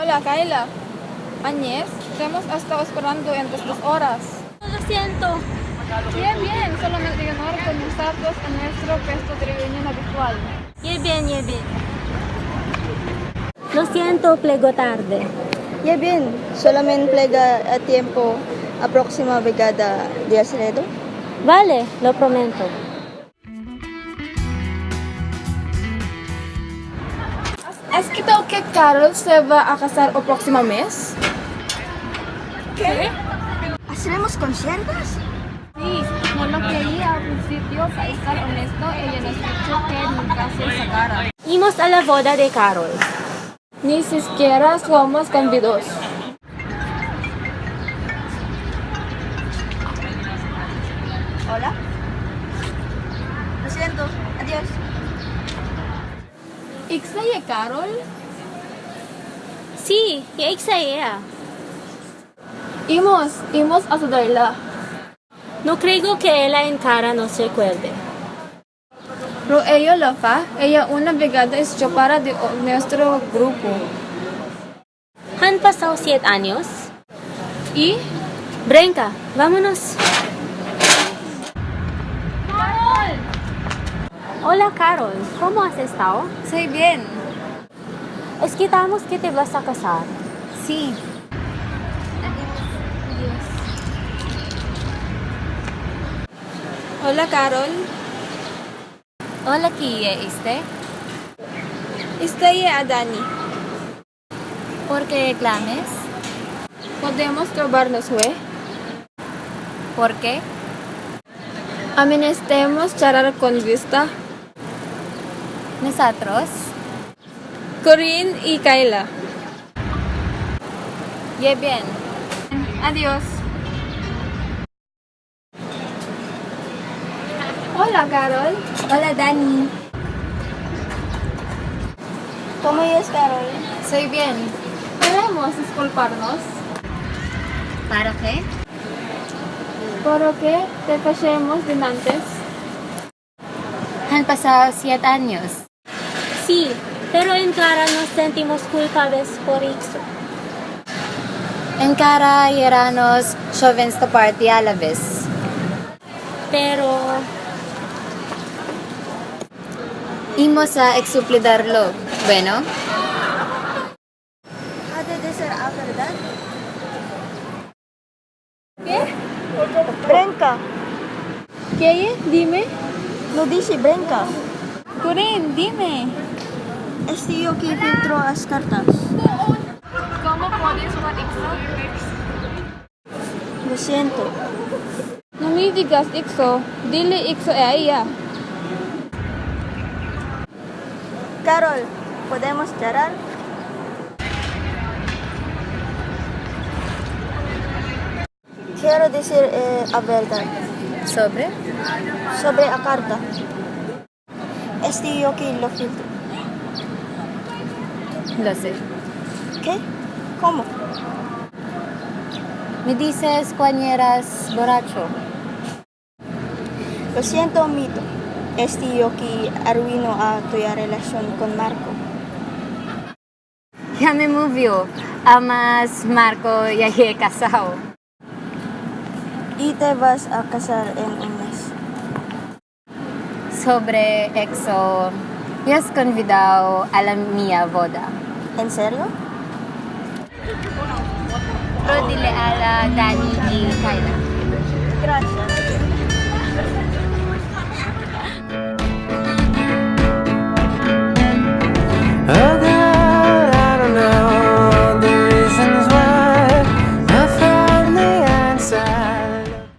Hola, Kayla. Añez, te hemos estado esperando en 2 horas. Lo siento. Bien, bien. Solamente honor con nosotros en nuestro puesto de reunión habitual. Bien. Lo siento, plego tarde. Ya bien, solamente plega a tiempo a próxima vegada de Acevedo. Vale, lo prometo. ¿Has escrito que Carol se va a casar el próximo mes? ¿Qué? ¿Haremos conciertos? Sí, por lo que leí al principio, para estar honesto, ella nos dijo que nunca se sacara. Íbamos a la boda de Carol. Ni siquiera somos convidados. Hola. Lo siento, adiós. ¿Ixa y Carol? Sí, ya sa ella. Imos a ayudarla. No creo que ella en cara nos recuerde. Pero ella lo fa, ella una vegada es para de nuestro grupo. Han pasado 7 años. ¿Y? Brenka, vámonos. ¡Carol! Hola, Carol. ¿Cómo has estado? Soy bien. Esquitamos que te vas a casar. Sí. Hola, Carol. Hola, Kia, Estoy a Dani. ¿Por qué reclames? ¿Podemos trobarnos, güey? ¿Por qué? Amenestemos charlar con vista. Nosotros. Corinne y Kayla. Bien. Adiós. Hola, Carol. Hola, Dani. ¿Cómo es, Carol? Soy bien. ¿Podemos disculparnos? ¿Para qué? ¿Por qué te fallemos de antes? Han pasado 7 años. Sí, pero en cara nos sentimos culpables por eso. En cara éramos jóvenes de parte a la vez. Pero Íbamos a exuplidarlo. Bueno, ¿Ha de ser a verdad? ¿Qué? Brenka. ¿Qué? Dime. Lo dice Brenka. Corinne, dime. Este yo que filtro as cartas. ¿Cómo puedes jugar Ixo? Lo siento. No me digas Ixo. Dile Ixo a ella. Carol, ¿podemos charlar? Quiero decir a verdad sobre. sobre a carta. Este yo que lo filtro. Lo sé. ¿Qué? ¿Cómo? Me dices cuando eras borracho. Lo siento, Mito. Este yo que arruino a tu relación con Marco. Ya me movió. Amas Marco ya he casado. Y te vas a casar en un mes. Sobre eso, ya has convidado a la mía boda. ¿En serio? Pero dile a la Dani y Kayla. Gracias.